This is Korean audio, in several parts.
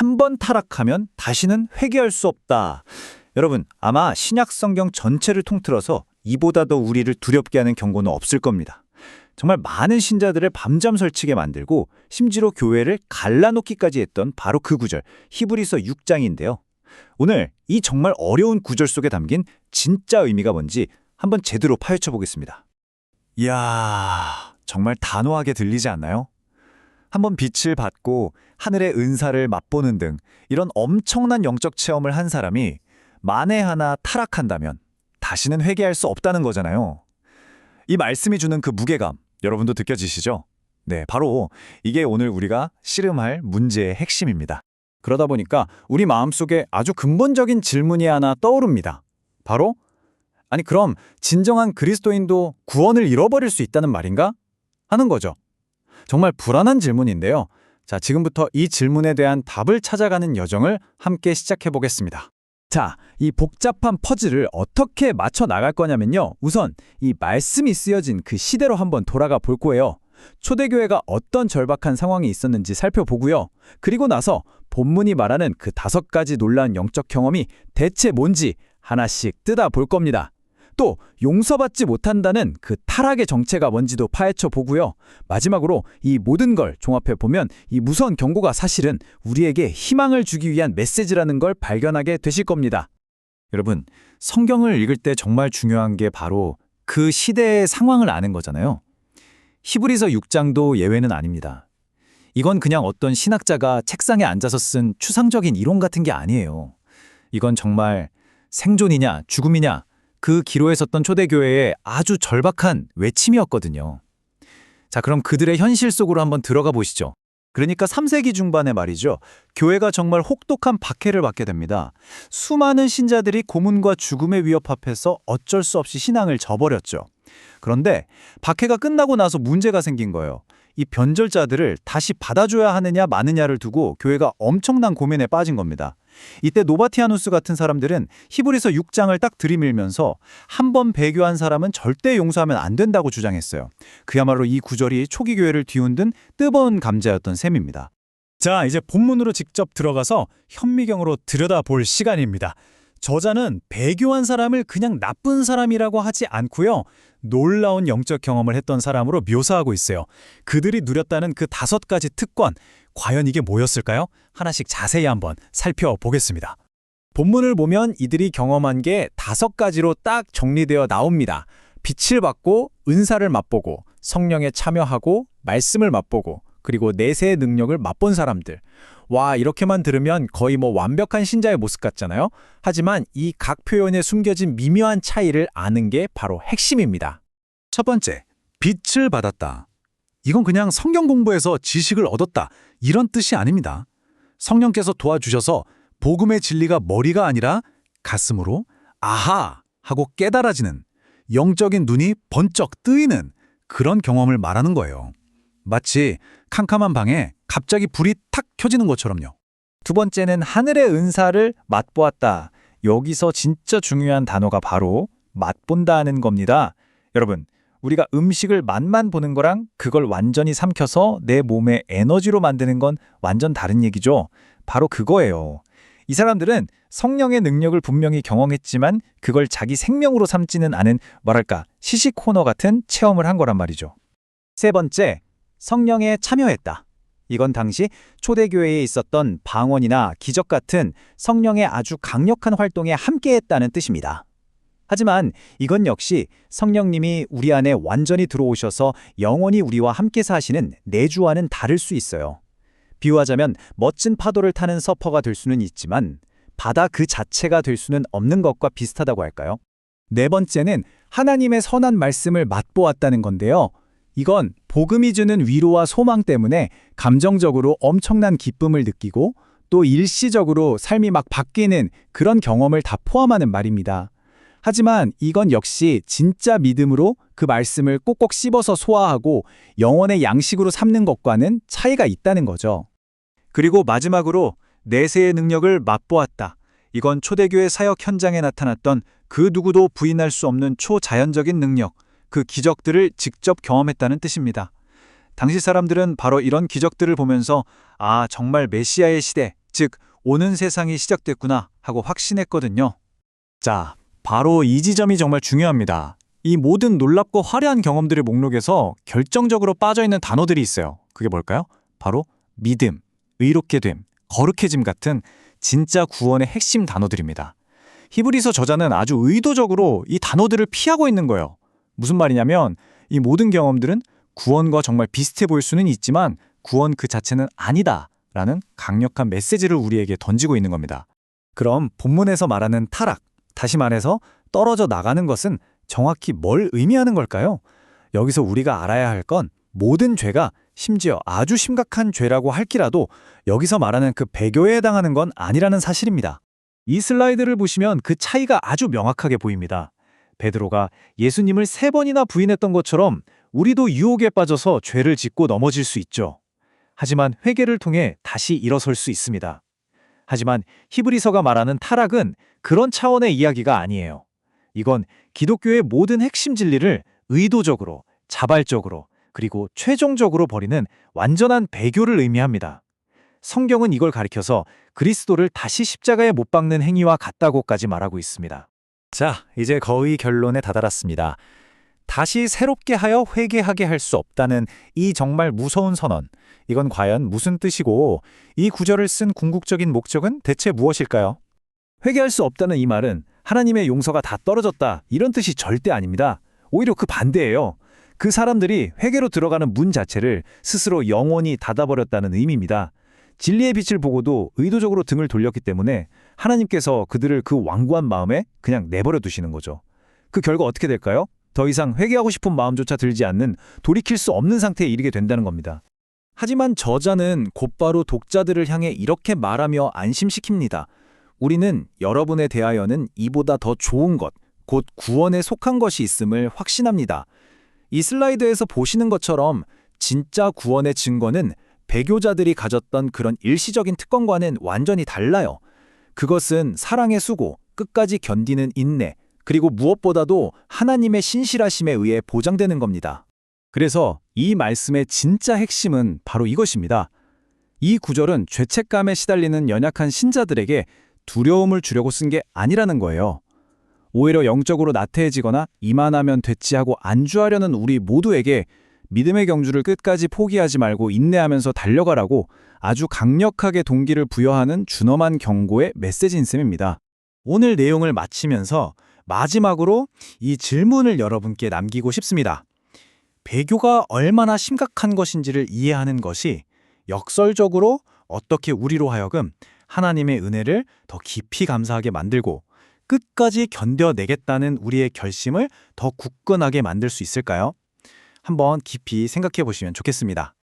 한 번 타락하면 다시는 회개할 수 없다. 여러분, 아마 신약 성경 전체를 통틀어서 이보다 더 우리를 두렵게 하는 경고는 없을 겁니다. 정말 많은 신자들을 밤잠 설치게 만들고 심지어 교회를 갈라놓기까지 했던 바로 그 구절, 히브리서 6장인데요. 오늘 이 정말 어려운 구절 속에 담긴 진짜 의미가 뭔지 한번 제대로 파헤쳐 보겠습니다. 이야, 정말 단호하게 들리지 않나요? 한번 빛을 받고 하늘의 은사를 맛보는 등 이런 엄청난 영적 체험을 한 사람이 만에 하나 타락한다면 다시는 회개할 수 없다는 거잖아요. 이 말씀이 주는 그 무게감, 여러분도 느껴지시죠? 네, 바로 이게 오늘 우리가 씨름할 문제의 핵심입니다. 그러다 보니까 우리 마음속에 아주 근본적인 질문이 하나 떠오릅니다. 바로, 아니 그럼 진정한 그리스도인도 구원을 잃어버릴 수 있다는 말인가? 하는 거죠. 정말 불안한 질문인데요. 자, 지금부터 이 질문에 대한 답을 찾아가는 여정을 함께 시작해 보겠습니다. 자, 이 복잡한 퍼즐을 어떻게 맞춰 나갈 거냐면요. 우선 이 말씀이 쓰여진 그 시대로 한번 돌아가 볼 거예요. 초대교회가 어떤 절박한 상황이 있었는지 살펴보고요. 그리고 나서 본문이 말하는 그 5가지 놀라운 영적 경험이 대체 뭔지 하나씩 뜯어 볼 겁니다. 또 용서받지 못한다는 그 타락의 정체가 뭔지도 파헤쳐 보고요. 마지막으로 이 모든 걸 종합해 보면 이 무서운 경고가 사실은 우리에게 희망을 주기 위한 메시지라는 걸 발견하게 되실 겁니다. 여러분, 성경을 읽을 때 정말 중요한 게 바로 그 시대의 상황을 아는 거잖아요. 히브리서 6장도 예외는 아닙니다. 이건 그냥 어떤 신학자가 책상에 앉아서 쓴 추상적인 이론 같은 게 아니에요. 이건 정말 생존이냐 죽음이냐 그 기로에 섰던 초대교회의 아주 절박한 외침이었거든요. 자, 그럼 그들의 현실 속으로 한번 들어가 보시죠. 그러니까 3세기 중반에 말이죠. 교회가 정말 혹독한 박해를 받게 됩니다. 수많은 신자들이 고문과 죽음의 위협 앞에서 어쩔 수 없이 신앙을 저버렸죠. 그런데 박해가 끝나고 나서 문제가 생긴 거예요. 이 변절자들을 다시 받아줘야 하느냐 마느냐를 두고 교회가 엄청난 고민에 빠진 겁니다. 이때 노바티아누스 같은 사람들은 히브리서 6장을 딱 들이밀면서 한 번 배교한 사람은 절대 용서하면 안 된다고 주장했어요. 그야말로 이 구절이 초기 교회를 뒤흔든 뜨거운 감자였던 셈입니다. 자, 이제 본문으로 직접 들어가서 현미경으로 들여다볼 시간입니다. 저자는 배교한 사람을 그냥 나쁜 사람이라고 하지 않고요. 놀라운 영적 경험을 했던 사람으로 묘사하고 있어요. 그들이 누렸다는 그 5가지 특권, 과연 이게 뭐였을까요? 하나씩 자세히 한번 살펴보겠습니다. 본문을 보면 이들이 경험한 게 5가지로 딱 정리되어 나옵니다. 빛을 받고 은사를 맛보고 성령에 참여하고 말씀을 맛보고 그리고 내세의 능력을 맛본 사람들. 와, 이렇게만 들으면 거의 완벽한 신자의 모습 같잖아요. 하지만 이 각 표현에 숨겨진 미묘한 차이를 아는 게 바로 핵심입니다. 첫 번째, 빛을 받았다. 이건 그냥 성경 공부에서 지식을 얻었다, 이런 뜻이 아닙니다. 성령께서 도와주셔서 복음의 진리가 머리가 아니라 가슴으로 아하 하고 깨달아지는, 영적인 눈이 번쩍 뜨이는 그런 경험을 말하는 거예요. 마치 캄캄한 방에 갑자기 불이 탁 켜지는 것처럼요. 두 번째는 하늘의 은사를 맛보았다. 여기서 진짜 중요한 단어가 바로 맛본다는 겁니다. 여러분, 우리가 음식을 맛만 보는 거랑 그걸 완전히 삼켜서 내 몸의 에너지로 만드는 건 완전 다른 얘기죠. 바로 그거예요. 이 사람들은 성령의 능력을 분명히 경험했지만 그걸 자기 생명으로 삼지는 않은 시식코너 같은 체험을 한 거란 말이죠. 세 번째, 성령에 참여했다. 이건 당시 초대교회에 있었던 방언이나 기적 같은 성령의 아주 강력한 활동에 함께했다는 뜻입니다. 하지만 이건 역시 성령님이 우리 안에 완전히 들어오셔서 영원히 우리와 함께 사시는 내주와는 다를 수 있어요. 비유하자면 멋진 파도를 타는 서퍼가 될 수는 있지만 바다 그 자체가 될 수는 없는 것과 비슷하다고 할까요? 네 번째는 하나님의 선한 말씀을 맛보았다는 건데요. 이건 복음이 주는 위로와 소망 때문에 감정적으로 엄청난 기쁨을 느끼고 또 일시적으로 삶이 막 바뀌는 그런 경험을 다 포함하는 말입니다. 하지만 이건 역시 진짜 믿음으로 그 말씀을 꼭꼭 씹어서 소화하고 영혼의 양식으로 삼는 것과는 차이가 있다는 거죠. 그리고 마지막으로 내세의 능력을 맛보았다. 이건 초대교회 사역 현장에 나타났던 그 누구도 부인할 수 없는 초자연적인 능력, 그 기적들을 직접 경험했다는 뜻입니다. 당시 사람들은 바로 이런 기적들을 보면서 아, 정말 메시아의 시대, 즉 오는 세상이 시작됐구나 하고 확신했거든요. 자, 바로 이 지점이 정말 중요합니다. 이 모든 놀랍고 화려한 경험들의 목록에서 결정적으로 빠져있는 단어들이 있어요. 그게 뭘까요? 바로 믿음, 의롭게 됨, 거룩해짐 같은 진짜 구원의 핵심 단어들입니다. 히브리서 저자는 아주 의도적으로 이 단어들을 피하고 있는 거예요. 무슨 말이냐면 이 모든 경험들은 구원과 정말 비슷해 보일 수는 있지만 구원 그 자체는 아니다라는 강력한 메시지를 우리에게 던지고 있는 겁니다. 그럼 본문에서 말하는 타락, 다시 말해서 떨어져 나가는 것은 정확히 뭘 의미하는 걸까요? 여기서 우리가 알아야 할 건 모든 죄가 심지어 아주 심각한 죄라고 할지라도 여기서 말하는 그 배교에 해당하는 건 아니라는 사실입니다. 이 슬라이드를 보시면 그 차이가 아주 명확하게 보입니다. 베드로가 예수님을 3번이나 부인했던 것처럼 우리도 유혹에 빠져서 죄를 짓고 넘어질 수 있죠. 하지만 회개를 통해 다시 일어설 수 있습니다. 하지만 히브리서가 말하는 타락은 그런 차원의 이야기가 아니에요. 이건 기독교의 모든 핵심 진리를 의도적으로, 자발적으로, 그리고 최종적으로 버리는 완전한 배교를 의미합니다. 성경은 이걸 가리켜서 그리스도를 다시 십자가에 못 박는 행위와 같다고까지 말하고 있습니다. 자, 이제 거의 결론에 다다랐습니다. 다시 새롭게 하여 회개하게 할 수 없다는 이 정말 무서운 선언. 이건 과연 무슨 뜻이고 이 구절을 쓴 궁극적인 목적은 대체 무엇일까요? 회개할 수 없다는 이 말은 하나님의 용서가 다 떨어졌다 이런 뜻이 절대 아닙니다. 오히려 그 반대예요. 그 사람들이 회개로 들어가는 문 자체를 스스로 영원히 닫아버렸다는 의미입니다. 진리의 빛을 보고도 의도적으로 등을 돌렸기 때문에 하나님께서 그들을 그 완고한 마음에 그냥 내버려 두시는 거죠. 그 결과 어떻게 될까요? 더 이상 회개하고 싶은 마음조차 들지 않는 돌이킬 수 없는 상태에 이르게 된다는 겁니다. 하지만 저자는 곧바로 독자들을 향해 이렇게 말하며 안심시킵니다. 우리는 여러분에 대하여는 이보다 더 좋은 것, 곧 구원에 속한 것이 있음을 확신합니다. 이 슬라이드에서 보시는 것처럼 진짜 구원의 증거는 배교자들이 가졌던 그런 일시적인 특권과는 완전히 달라요. 그것은 사랑의 수고, 끝까지 견디는 인내, 그리고 무엇보다도 하나님의 신실하심에 의해 보장되는 겁니다. 그래서 이 말씀의 진짜 핵심은 바로 이것입니다. 이 구절은 죄책감에 시달리는 연약한 신자들에게 두려움을 주려고 쓴 게 아니라는 거예요. 오히려 영적으로 나태해지거나 이만하면 됐지 하고 안주하려는 우리 모두에게 믿음의 경주를 끝까지 포기하지 말고 인내하면서 달려가라고 아주 강력하게 동기를 부여하는 준엄한 경고의 메시지인 셈입니다. 오늘 내용을 마치면서 마지막으로 이 질문을 여러분께 남기고 싶습니다. 배교가 얼마나 심각한 것인지를 이해하는 것이 역설적으로 어떻게 우리로 하여금 하나님의 은혜를 더 깊이 감사하게 만들고 끝까지 견뎌내겠다는 우리의 결심을 더 굳건하게 만들 수 있을까요? 한번 깊이 생각해 보시면 좋겠습니다.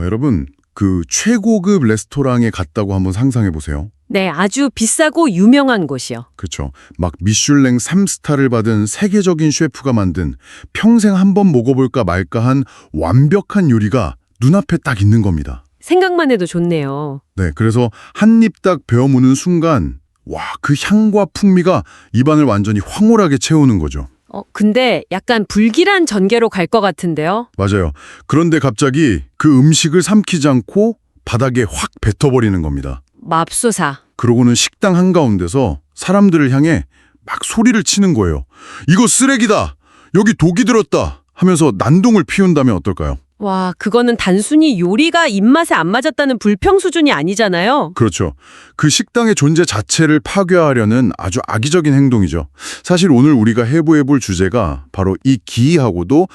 여러분, 그 최고급 레스토랑에 갔다고 한번 상상해 보세요. 네, 아주 비싸고 유명한 곳이요. 그렇죠. 막 미슐랭 3스타를 받은 세계적인 셰프가 만든 평생 한번 먹어볼까 말까한 완벽한 요리가 눈앞에 딱 있는 겁니다. 생각만 해도 좋네요. 네, 그래서 한 입 딱 베어 무는 순간 와, 그 향과 풍미가 입안을 완전히 황홀하게 채우는 거죠. 근데 약간 불길한 전개로 갈 것 같은데요? 맞아요. 그런데 갑자기 그 음식을 삼키지 않고 바닥에 확 뱉어버리는 겁니다. 맙소사. 그러고는 식당 한가운데서 사람들을 향해 막 소리를 치는 거예요. 이거 쓰레기다! 여기 독이 들었다! 하면서 난동을 피운다면 어떨까요? 와, 그거는 단순히 요리가 입맛에 안 맞았다는 불평 수준이 아니잖아요. 그렇죠. 그 식당의 존재 자체를 파괴하려는 아주 악의적인 행동이죠. 사실 오늘 우리가 해부해볼 주제가 바로 이 기이하고도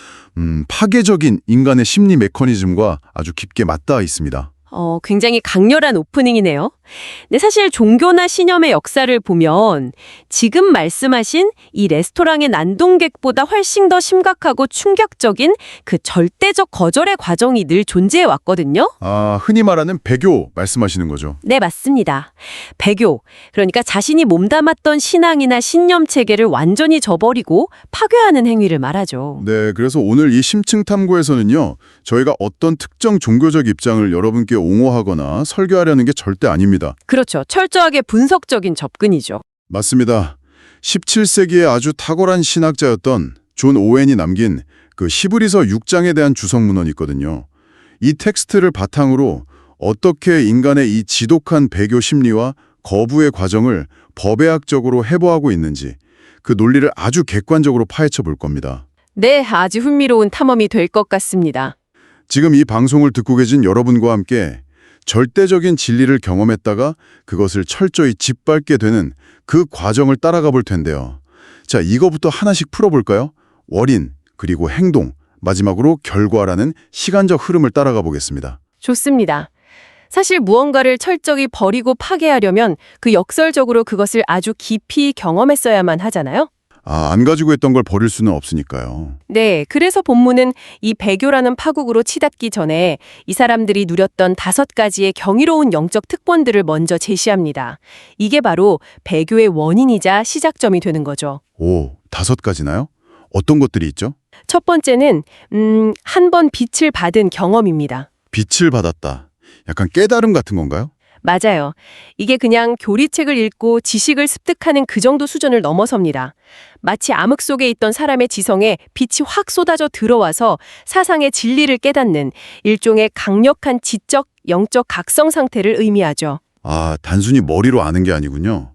파괴적인 인간의 심리 메커니즘과 아주 깊게 맞닿아 있습니다. 굉장히 강렬한 오프닝이네요. 근데 사실 종교나 신념의 역사를 보면 지금 말씀하신 이 레스토랑의 난동객보다 훨씬 더 심각하고 충격적인 그 절대적 거절의 과정이 늘 존재해 왔거든요. 흔히 말하는 배교 말씀하시는 거죠. 네, 맞습니다. 배교, 그러니까 자신이 몸담았던 신앙이나 신념 체계를 완전히 저버리고 파괴하는 행위를 말하죠. 네, 그래서 오늘 이 심층 탐구에서는요, 저희가 어떤 특정 종교적 입장을 여러분께 옹호하거나 설교하려는 게 절대 아닙니다. 그렇죠. 철저하게 분석적인 접근이죠. 맞습니다. 17세기에 아주 탁월한 신학자였던 존 오웬이 남긴 그 히브리서 6장에 대한 주석 문헌이 있거든요. 이 텍스트를 바탕으로 어떻게 인간의 이 지독한 배교 심리와 거부의 과정을 법의학적으로 해부하고 있는지 그 논리를 아주 객관적으로 파헤쳐 볼 겁니다. 네, 아주 흥미로운 탐험이 될 것 같습니다. 지금 이 방송을 듣고 계신 여러분과 함께 절대적인 진리를 경험했다가 그것을 철저히 짓밟게 되는 그 과정을 따라가 볼 텐데요. 자, 이거부터 하나씩 풀어볼까요? 원인, 그리고 행동, 마지막으로 결과라는 시간적 흐름을 따라가 보겠습니다. 좋습니다. 사실 무언가를 철저히 버리고 파괴하려면 그 역설적으로 그것을 아주 깊이 경험했어야만 하잖아요. 안 가지고 있던 걸 버릴 수는 없으니까요. 네, 그래서 본문은 이 배교라는 파국으로 치닫기 전에 이 사람들이 누렸던 5가지의 경이로운 영적 특권들을 먼저 제시합니다. 이게 바로 배교의 원인이자 시작점이 되는 거죠. 오, 5가지나요? 어떤 것들이 있죠? 첫 번째는 한 번 빛을 받은 경험입니다. 빛을 받았다. 약간 깨달음 같은 건가요? 맞아요. 이게 그냥 교리책을 읽고 지식을 습득하는 그 정도 수준을 넘어섭니다. 마치 암흑 속에 있던 사람의 지성에 빛이 확 쏟아져 들어와서 사상의 진리를 깨닫는 일종의 강력한 지적, 영적 각성 상태를 의미하죠. 단순히 머리로 아는 게 아니군요.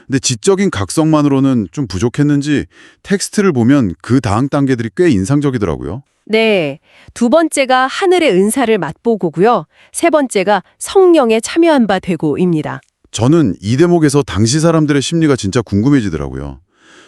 근데 지적인 각성만으로는 좀 부족했는지 텍스트를 보면 그 다음 단계들이 꽤 인상적이더라고요. 네. 2번째가 하늘의 은사를 맛보고고요. 3번째가 성령에 참여한 바 되고입니다. 저는 이 대목에서 당시 사람들의 심리가 진짜 궁금해지더라고요.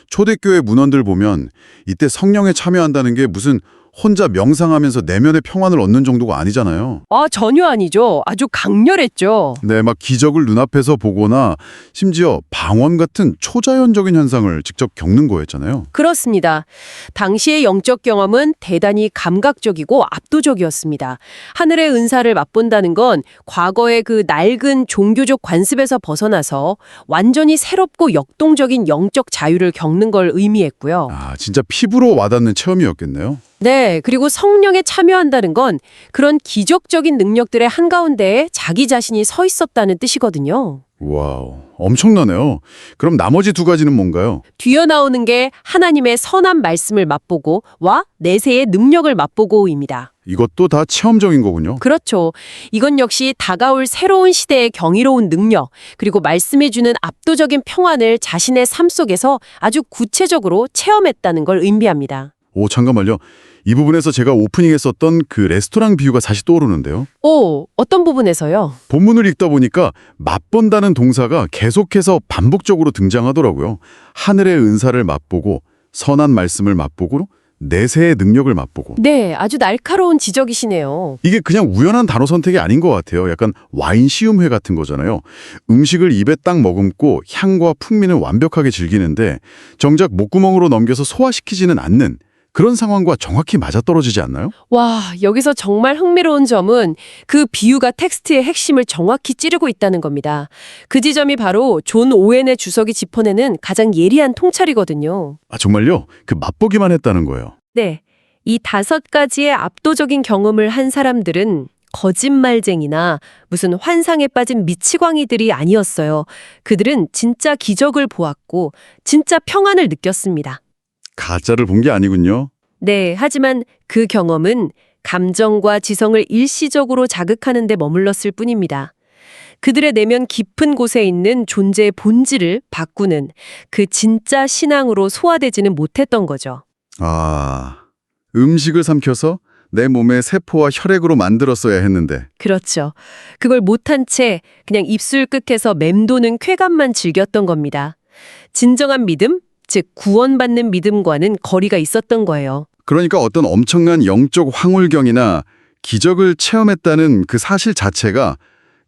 초대교회 문헌들 보면 이때 성령에 참여한다는 게 무슨 혼자 명상하면서 내면의 평안을 얻는 정도가 아니잖아요. 전혀 아니죠. 아주 강렬했죠. 네, 막 기적을 눈앞에서 보거나 심지어 방언 같은 초자연적인 현상을 직접 겪는 거였잖아요. 그렇습니다. 당시의 영적 경험은 대단히 감각적이고 압도적이었습니다. 하늘의 은사를 맛본다는 건 과거의 그 낡은 종교적 관습에서 벗어나서 완전히 새롭고 역동적인 영적 자유를 겪는 걸 의미했고요. 진짜 피부로 와닿는 체험이었겠네요. 네, 그리고 성령에 참여한다는 건 그런 기적적인 능력들의 한가운데에 자기 자신이 서 있었다는 뜻이거든요. 와우, 엄청나네요. 그럼 나머지 2가지는 뭔가요? 뒤어 나오는 게 하나님의 선한 말씀을 맛보고 와 내세의 능력을 맛보고입니다. 이것도 다 체험적인 거군요. 그렇죠. 이건 역시 다가올 새로운 시대의 경이로운 능력, 그리고 말씀해주는 압도적인 평안을 자신의 삶 속에서 아주 구체적으로 체험했다는 걸 의미합니다. 잠깐만요. 이 부분에서 제가 오프닝에 썼던 그 레스토랑 비유가 다시 떠오르는데요. 어떤 부분에서요? 본문을 읽다 보니까 맛본다는 동사가 계속해서 반복적으로 등장하더라고요. 하늘의 은사를 맛보고, 선한 말씀을 맛보고, 내세의 능력을 맛보고. 네, 아주 날카로운 지적이시네요. 이게 그냥 우연한 단어 선택이 아닌 것 같아요. 약간 와인 시음회 같은 거잖아요. 음식을 입에 딱 머금고 향과 풍미는 완벽하게 즐기는데 정작 목구멍으로 넘겨서 소화시키지는 않는 그런 상황과 정확히 맞아떨어지지 않나요? 와, 여기서 정말 흥미로운 점은 그 비유가 텍스트의 핵심을 정확히 찌르고 있다는 겁니다. 그 지점이 바로 존 오웬의 주석이 짚어내는 가장 예리한 통찰이거든요. 정말요? 그 맛보기만 했다는 거예요. 네, 이 5가지의 압도적인 경험을 한 사람들은 거짓말쟁이나 무슨 환상에 빠진 미치광이들이 아니었어요. 그들은 진짜 기적을 보았고 진짜 평안을 느꼈습니다. 가짜를 본 게 아니군요. 네, 하지만 그 경험은 감정과 지성을 일시적으로 자극하는 데 머물렀을 뿐입니다. 그들의 내면 깊은 곳에 있는 존재의 본질을 바꾸는 그 진짜 신앙으로 소화되지는 못했던 거죠. 음식을 삼켜서 내 몸의 세포와 혈액으로 만들었어야 했는데. 그렇죠. 그걸 못한 채 그냥 입술 끝에서 맴도는 쾌감만 즐겼던 겁니다. 진정한 믿음, 즉 구원받는 믿음과는 거리가 있었던 거예요. 그러니까 어떤 엄청난 영적 황홀경이나 기적을 체험했다는 그 사실 자체가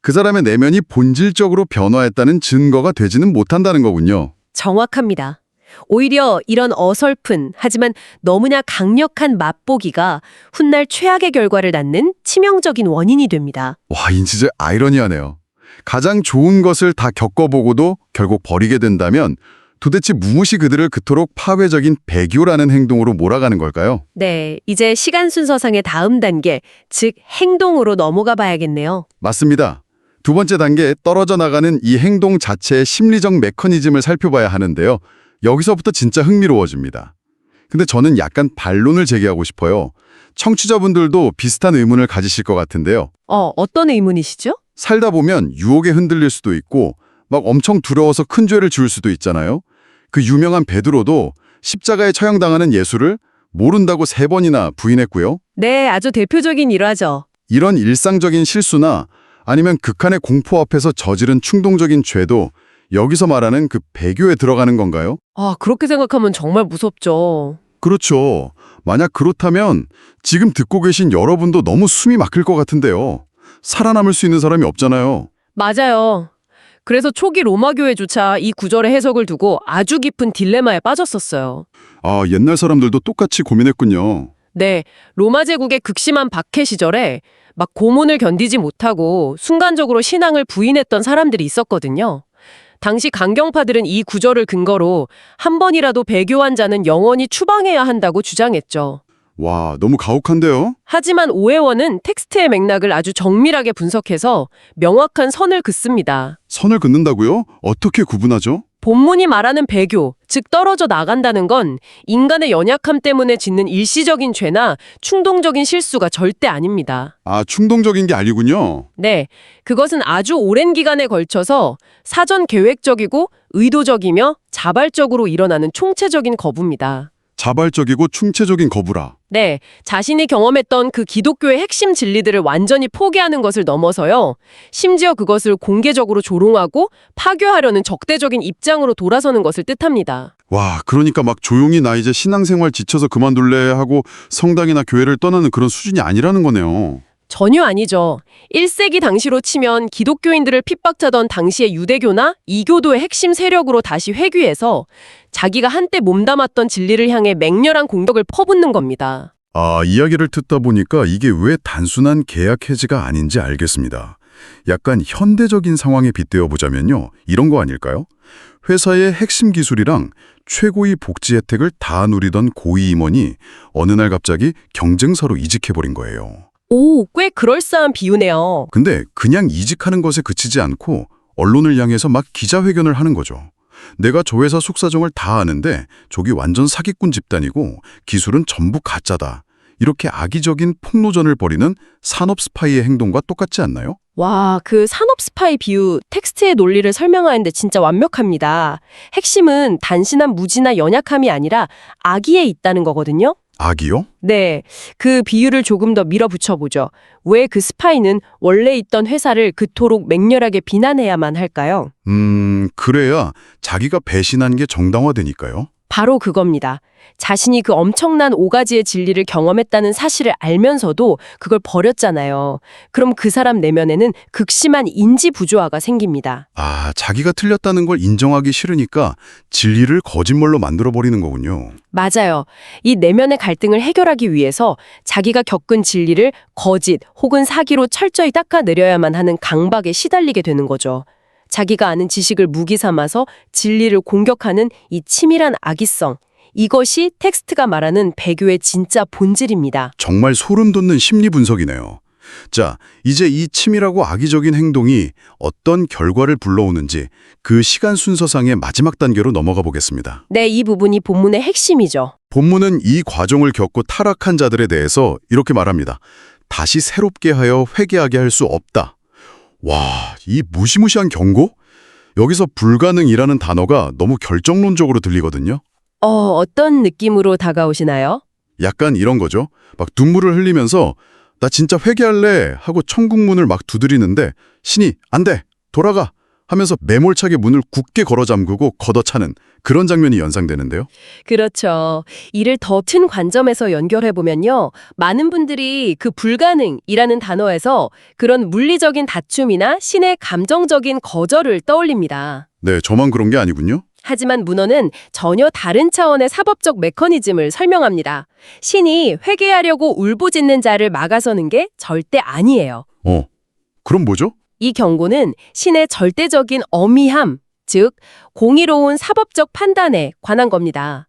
그 사람의 내면이 본질적으로 변화했다는 증거가 되지는 못한다는 거군요. 정확합니다. 오히려 이런 어설픈 하지만 너무나 강력한 맛보기가 훗날 최악의 결과를 낳는 치명적인 원인이 됩니다. 와, 이 진짜 아이러니하네요. 가장 좋은 것을 다 겪어보고도 결국 버리게 된다면 도대체 무엇이 그들을 그토록 파괴적인 배교라는 행동으로 몰아가는 걸까요? 네, 이제 시간 순서상의 다음 단계, 즉 행동으로 넘어가 봐야겠네요. 맞습니다. 2번째 단계 떨어져 나가는 이 행동 자체의 심리적 메커니즘을 살펴봐야 하는데요. 여기서부터 진짜 흥미로워집니다. 근데 저는 약간 반론을 제기하고 싶어요. 청취자분들도 비슷한 의문을 가지실 것 같은데요. 어떤 의문이시죠? 살다 보면 유혹에 흔들릴 수도 있고 막 엄청 두려워서 큰 죄를 지을 수도 있잖아요. 그 유명한 베드로도 십자가에 처형당하는 예수를 모른다고 3번이나 부인했고요. 네, 아주 대표적인 일화죠. 이런 일상적인 실수나 아니면 극한의 공포 앞에서 저지른 충동적인 죄도 여기서 말하는 그 배교에 들어가는 건가요? 그렇게 생각하면 정말 무섭죠. 그렇죠. 만약 그렇다면 지금 듣고 계신 여러분도 너무 숨이 막힐 것 같은데요. 살아남을 수 있는 사람이 없잖아요. 맞아요. 그래서 초기 로마 교회조차 이 구절의 해석을 두고 아주 깊은 딜레마에 빠졌었어요. 아, 옛날 사람들도 똑같이 고민했군요. 네, 로마 제국의 극심한 박해 시절에 막 고문을 견디지 못하고 순간적으로 신앙을 부인했던 사람들이 있었거든요. 당시 강경파들은 이 구절을 근거로 한 번이라도 배교한 자는 영원히 추방해야 한다고 주장했죠. 와, 너무 가혹한데요? 하지만 오해원은 텍스트의 맥락을 아주 정밀하게 분석해서 명확한 선을 긋습니다. 선을 긋는다고요? 어떻게 구분하죠? 본문이 말하는 배교, 즉 떨어져 나간다는 건 인간의 연약함 때문에 짓는 일시적인 죄나 충동적인 실수가 절대 아닙니다. 아, 충동적인 게 아니군요. 네, 그것은 아주 오랜 기간에 걸쳐서 사전 계획적이고 의도적이며 자발적으로 일어나는 총체적인 거부입니다. 자발적이고 충체적인 거부라. 네, 자신이 경험했던 그 기독교의 핵심 진리들을 완전히 포기하는 것을 넘어서요. 심지어 그것을 공개적으로 조롱하고 파괴하려는 적대적인 입장으로 돌아서는 것을 뜻합니다. 와, 그러니까 막 조용히 나 이제 신앙생활 지쳐서 그만둘래 하고 성당이나 교회를 떠나는 그런 수준이 아니라는 거네요. 전혀 아니죠. 1세기 당시로 치면 기독교인들을 핍박하던 당시의 유대교나 이교도의 핵심 세력으로 다시 회귀해서 자기가 한때 몸담았던 진리를 향해 맹렬한 공격을 퍼붓는 겁니다. 아, 이야기를 듣다 보니까 이게 왜 단순한 계약 해지가 아닌지 알겠습니다. 약간 현대적인 상황에 빗대어 보자면요. 이런 거 아닐까요? 회사의 핵심 기술이랑 최고의 복지 혜택을 다 누리던 고위 임원이 어느 날 갑자기 경쟁사로 이직해버린 거예요. 오, 꽤 그럴싸한 비유네요. 근데 그냥 이직하는 것에 그치지 않고 언론을 향해서 막 기자회견을 하는 거죠. 내가 저 회사 속사정을 다 아는데 저기 완전 사기꾼 집단이고 기술은 전부 가짜다. 이렇게 악의적인 폭로전을 벌이는 산업 스파이의 행동과 똑같지 않나요? 와, 그 산업 스파이 비유, 텍스트의 논리를 설명하는데 진짜 완벽합니다. 핵심은 단순한 무지나 연약함이 아니라 악의에 있다는 거거든요. 악이요? 네, 그 비유를 조금 더 밀어붙여보죠. 왜 그 스파이는 원래 있던 회사를 그토록 맹렬하게 비난해야만 할까요? 그래야 자기가 배신한 게 정당화되니까요. 바로 그겁니다. 자신이 그 엄청난 5가지의 진리를 경험했다는 사실을 알면서도 그걸 버렸잖아요. 그럼 그 사람 내면에는 극심한 인지 부조화가 생깁니다. 아, 자기가 틀렸다는 걸 인정하기 싫으니까 진리를 거짓말로 만들어버리는 거군요. 맞아요. 이 내면의 갈등을 해결하기 위해서 자기가 겪은 진리를 거짓 혹은 사기로 철저히 닦아내려야만 하는 강박에 시달리게 되는 거죠. 자기가 아는 지식을 무기 삼아서 진리를 공격하는 이 치밀한 악의성. 이것이 텍스트가 말하는 배교의 진짜 본질입니다. 정말 소름 돋는 심리 분석이네요. 자, 이제 이 치밀하고 악의적인 행동이 어떤 결과를 불러오는지 그 시간 순서상의 마지막 단계로 넘어가 보겠습니다. 네, 이 부분이 본문의 핵심이죠. 본문은 이 과정을 겪고 타락한 자들에 대해서 이렇게 말합니다. 다시 새롭게 하여 회개하게 할 수 없다. 와, 이 무시무시한 경고? 여기서 불가능이라는 단어가 너무 결정론적으로 들리거든요. 어떤 느낌으로 다가오시나요? 약간 이런 거죠. 막 눈물을 흘리면서 나 진짜 회개할래 하고 천국문을 막 두드리는데 신이 안 돼, 돌아가 하면서 매몰차게 문을 굳게 걸어 잠그고 걷어차는 그런 장면이 연상되는데요. 그렇죠. 이를 더 큰 관점에서 연결해보면요. 많은 분들이 그 불가능이라는 단어에서 그런 물리적인 다툼이나 신의 감정적인 거절을 떠올립니다. 네, 저만 그런 게 아니군요. 하지만 문어는 전혀 다른 차원의 사법적 메커니즘을 설명합니다. 신이 회개하려고 울부짖는 자를 막아서는 게 절대 아니에요. 그럼 뭐죠? 이 경고는 신의 절대적인 엄의함, 즉 공의로운 사법적 판단에 관한 겁니다.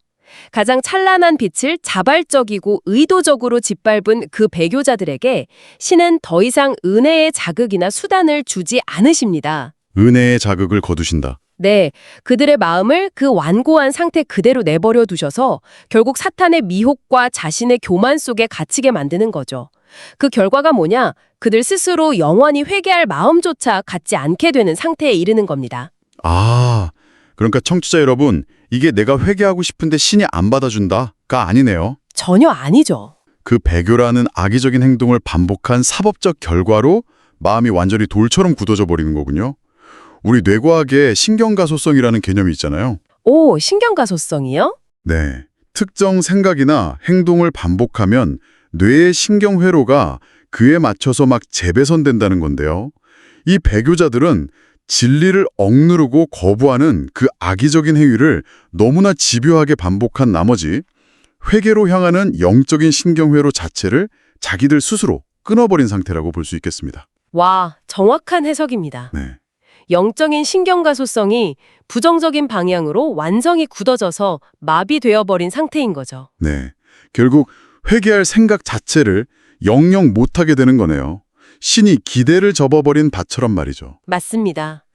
가장 찬란한 빛을 자발적이고 의도적으로 짓밟은 그 배교자들에게 신은 더 이상 은혜의 자극이나 수단을 주지 않으십니다. 은혜의 자극을 거두신다. 네, 그들의 마음을 그 완고한 상태 그대로 내버려 두셔서 결국 사탄의 미혹과 자신의 교만 속에 갇히게 만드는 거죠. 그 결과가 뭐냐? 그들 스스로 영원히 회개할 마음조차 갖지 않게 되는 상태에 이르는 겁니다. 아, 그러니까 청취자 여러분, 이게 내가 회개하고 싶은데 신이 안 받아준다가 아니네요. 전혀 아니죠. 그 배교라는 악의적인 행동을 반복한 사법적 결과로 마음이 완전히 돌처럼 굳어져 버리는 거군요. 우리 뇌과학에 신경가소성이라는 개념이 있잖아요. 오, 신경가소성이요? 네. 특정 생각이나 행동을 반복하면 뇌의 신경회로가 그에 맞춰서 막 재배선된다는 건데요. 이 배교자들은 진리를 억누르고 거부하는 그 악의적인 행위를 너무나 집요하게 반복한 나머지 회개로 향하는 영적인 신경회로 자체를 자기들 스스로 끊어버린 상태라고 볼 수 있겠습니다. 와, 정확한 해석입니다. 네. 영적인 신경가소성이 부정적인 방향으로 완전히 굳어져서 마비되어버린 상태인 거죠. 네. 결국 회개할 생각 자체를 영영 못하게 되는 거네요. 신이 기대를 접어버린 밭처럼 말이죠. 맞습니다.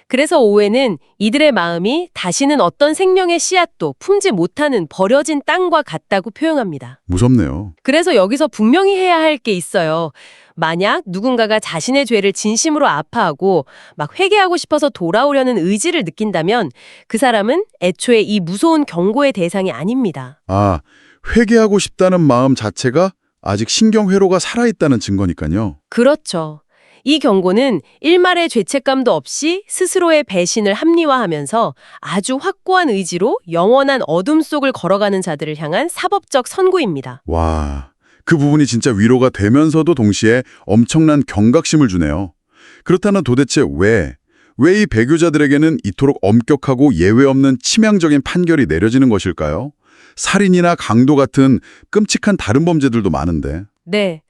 그래서 오해는 이들의 마음이 다시는 어떤 생명의 씨앗도 품지 못하는 버려진 땅과 같다고 표현합니다. 무섭네요. 그래서 여기서 분명히 해야 할 게 있어요. 만약 누군가가 자신의 죄를 진심으로 아파하고 막 회개하고 싶어서 돌아오려는 의지를 느낀다면 그 사람은 애초에 이 무서운 경고의 대상이 아닙니다. 아, 회개하고 싶다는 마음 자체가 아직 신경회로가 살아있다는 증거니까요. 그렇죠. 이 경고는 일말의 죄책감도 없이 스스로의 배신을 합리화하면서 아주 확고한 의지로 영원한 어둠 속을 걸어가는 자들을 향한 사법적 선고입니다. 와, 그 부분이 진짜 위로가 되면서도 동시에 엄청난 경각심을 주네요. 그렇다면 도대체 왜 이 배교자들에게는 이토록 엄격하고 예외 없는 치명적인 판결이 내려지는 것일까요? 살인이나 강도 같은 끔찍한 다른 범죄들도 많은데. 네,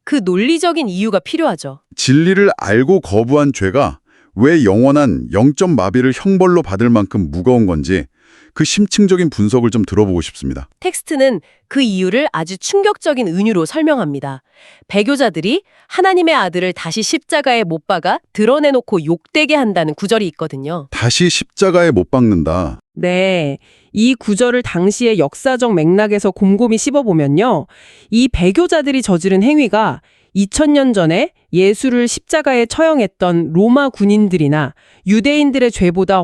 그 논리적인 이유가 필요하죠. 진리를 알고 거부한 죄가 왜 영원한 영적 마비를 형벌로 받을 만큼 무거운 건지 그 심층적인 분석을 좀 들어보고 싶습니다. 텍스트는 그 이유를 아주 충격적인 은유로 설명합니다. 배교자들이 하나님의 아들을 다시 십자가에 못 박아 드러내놓고 욕되게 한다는 구절이 있거든요. 다시 십자가에 못 박는다. 네, 이 구절을 당시의 역사적 맥락에서 곰곰이 씹어보면요. 이 배교자들이 저지른 행위가 2000년 전에 예수를 십자가에 처형했던 로마 군인들이나 유대인들의 죄보다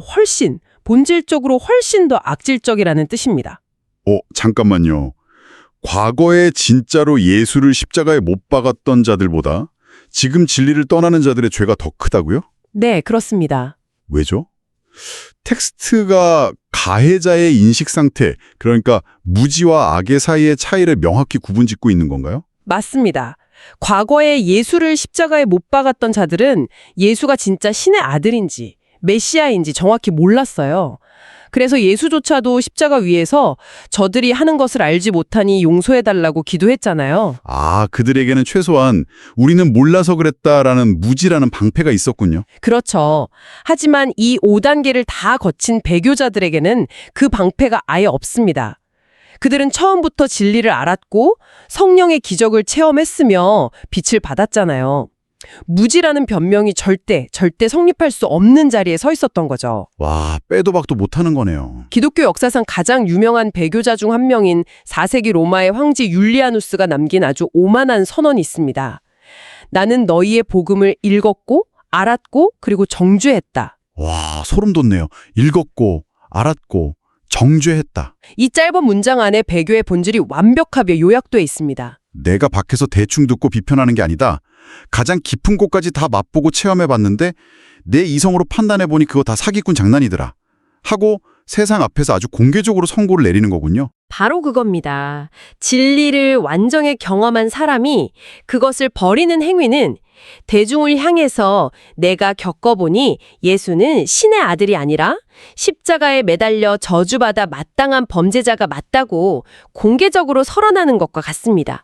본질적으로 훨씬 더 악질적이라는 뜻입니다. 잠깐만요. 과거에 진짜로 예수를 십자가에 못 박았던 자들보다 지금 진리를 떠나는 자들의 죄가 더 크다고요? 네, 그렇습니다. 왜죠? 텍스트가 가해자의 인식 상태, 그러니까 무지와 악의 사이의 차이를 명확히 구분짓고 있는 건가요? 맞습니다. 과거에 예수를 십자가에 못 박았던 자들은 예수가 진짜 신의 아들인지 메시아인지 정확히 몰랐어요. 그래서 예수조차도 십자가 위에서 저들이 하는 것을 알지 못하니 용서해달라고 기도했잖아요. 아, 그들에게는 최소한 우리는 몰라서 그랬다라는 무지라는 방패가 있었군요. 그렇죠. 하지만 이 5단계를 다 거친 배교자들에게는 그 방패가 아예 없습니다. 그들은 처음부터 진리를 알았고 성령의 기적을 체험했으며 빛을 받았잖아요. 무지라는 변명이 절대 성립할 수 없는 자리에 서 있었던 거죠. 와, 빼도 박도 못하는 거네요. 기독교 역사상 가장 유명한 배교자 중 한 명인 4세기 로마의 황제 율리아누스가 남긴 아주 오만한 선언이 있습니다. 나는 너희의 복음을 읽었고 알았고 그리고 정죄했다. 와, 소름 돋네요. 읽었고 알았고 정죄했다. 이 짧은 문장 안에 배교의 본질이 완벽하게 요약돼 있습니다. 내가 밖에서 대충 듣고 비편하는 게 아니다. 가장 깊은 곳까지 다 맛보고 체험해봤는데 내 이성으로 판단해보니 그거 다 사기꾼 장난이더라. 하고 세상 앞에서 아주 공개적으로 선고를 내리는 거군요. 바로 그겁니다. 진리를 완전히 경험한 사람이 그것을 버리는 행위는 대중을 향해서 내가 겪어보니 예수는 신의 아들이 아니라 십자가에 매달려 저주받아 마땅한 범죄자가 맞다고 공개적으로 설언하는 것과 같습니다.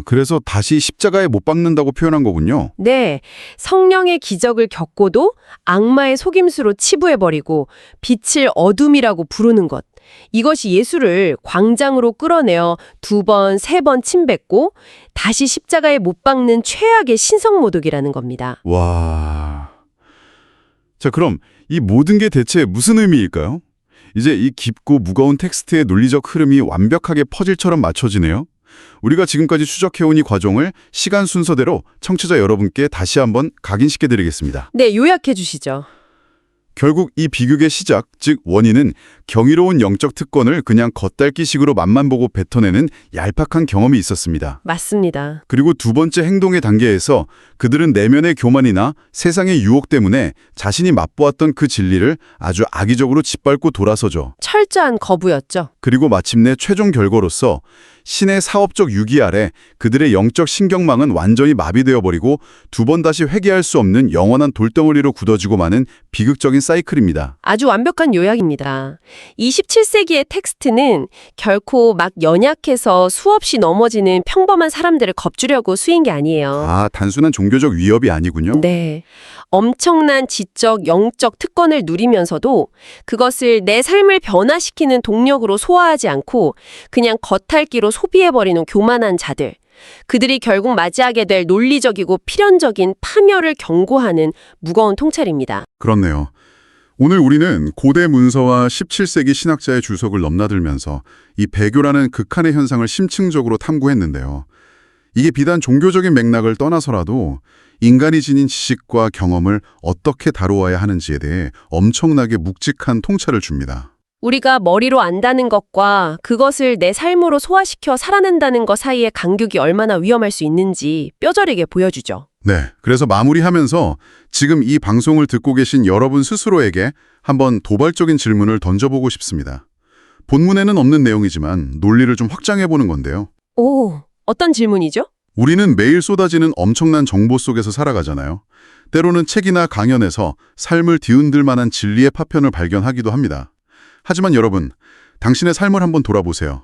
그래서 다시 십자가에 못 박는다고 표현한 거군요. 네, 성령의 기적을 겪고도 악마의 속임수로 치부해버리고 빛을 어둠이라고 부르는 것. 이것이 예수를 광장으로 끌어내어 2번, 3번 침뱉고 다시 십자가에 못 박는 최악의 신성모독이라는 겁니다. 와... 자, 그럼 이 모든 게 대체 무슨 의미일까요? 이제 이 깊고 무거운 텍스트의 논리적 흐름이 완벽하게 퍼즐처럼 맞춰지네요. 우리가 지금까지 추적해온 이 과정을 시간 순서대로 청취자 여러분께 다시 한번 각인시켜드리겠습니다. 네, 요약해 주시죠. 결국 이 비극의 시작, 즉 원인은 경이로운 영적 특권을 그냥 겉핥기식으로 맛만 보고 뱉어내는 얄팍한 경험이 있었습니다. 맞습니다. 그리고 두 번째 행동의 단계에서 그들은 내면의 교만이나 세상의 유혹 때문에 자신이 맛보았던 그 진리를 아주 악의적으로 짓밟고 돌아서죠. 철저한 거부였죠. 그리고 마침내 최종 결과로서 신의 사업적 유기 아래 그들의 영적 신경망은 완전히 마비되어 버리고 두 번 다시 회개할 수 없는 영원한 돌덩어리로 굳어지고 마는 비극적인 사이클입니다. 아주 완벽한 요약입니다. 27세기의 텍스트는 결코 막 연약해서 수없이 넘어지는 평범한 사람들을 겁주려고 쓰인 게 아니에요. 아, 단순한 종교적 위협이 아니군요. 네. 엄청난 지적, 영적 특권을 누리면서도 그것을 내 삶을 변화시키는 동력으로 소화하지 않고 그냥 겉핥기로 소비해버리는 교만한 자들. 그들이 결국 맞이하게 될 논리적이고 필연적인 파멸을 경고하는 무거운 통찰입니다. 그렇네요. 오늘 우리는 고대 문서와 17세기 신학자의 주석을 넘나들면서 이 배교라는 극한의 현상을 심층적으로 탐구했는데요. 이게 비단 종교적인 맥락을 떠나서라도 인간이 지닌 지식과 경험을 어떻게 다루어야 하는지에 대해 엄청나게 묵직한 통찰을 줍니다. 우리가 머리로 안다는 것과 그것을 내 삶으로 소화시켜 살아낸다는 것 사이의 간격이 얼마나 위험할 수 있는지 뼈저리게 보여주죠. 네, 그래서 마무리하면서 지금 이 방송을 듣고 계신 여러분 스스로에게 한번 도발적인 질문을 던져보고 싶습니다. 본문에는 없는 내용이지만 논리를 좀 확장해보는 건데요. 오, 어떤 질문이죠? 우리는 매일 쏟아지는 엄청난 정보 속에서 살아가잖아요. 때로는 책이나 강연에서 삶을 뒤흔들 만한 진리의 파편을 발견하기도 합니다. 하지만 여러분, 당신의 삶을 한번 돌아보세요.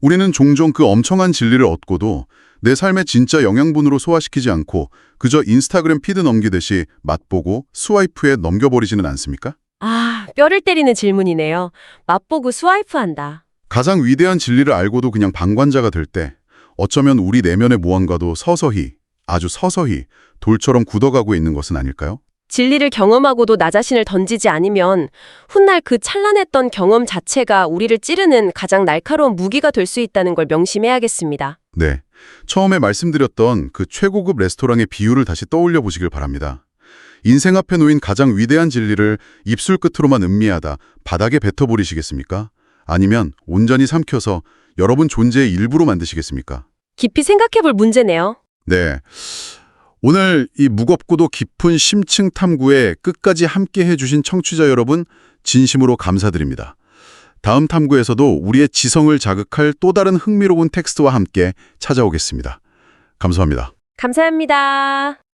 우리는 종종 그 엄청난 진리를 얻고도 내 삶의 진짜 영양분으로 소화시키지 않고 그저 인스타그램 피드 넘기듯이 맛보고 스와이프에 넘겨버리지는 않습니까? 아, 뼈를 때리는 질문이네요. 맛보고 스와이프한다. 가장 위대한 진리를 알고도 그냥 방관자가 될 때 어쩌면 우리 내면의 무언가도 서서히, 아주 서서히 돌처럼 굳어가고 있는 것은 아닐까요? 진리를 경험하고도 나 자신을 던지지 않으면 훗날 그 찬란했던 경험 자체가 우리를 찌르는 가장 날카로운 무기가 될 수 있다는 걸 명심해야겠습니다. 네, 처음에 말씀드렸던 그 최고급 레스토랑의 비유를 다시 떠올려 보시길 바랍니다. 인생 앞에 놓인 가장 위대한 진리를 입술 끝으로만 음미하다 바닥에 뱉어버리시겠습니까? 아니면 온전히 삼켜서 여러분 존재의 일부로 만드시겠습니까? 깊이 생각해볼 문제네요. 네, 오늘 이 무겁고도 깊은 심층 탐구에 끝까지 함께 해주신 청취자 여러분 진심으로 감사드립니다. 다음 탐구에서도 우리의 지성을 자극할 또 다른 흥미로운 텍스트와 함께 찾아오겠습니다. 감사합니다. 감사합니다.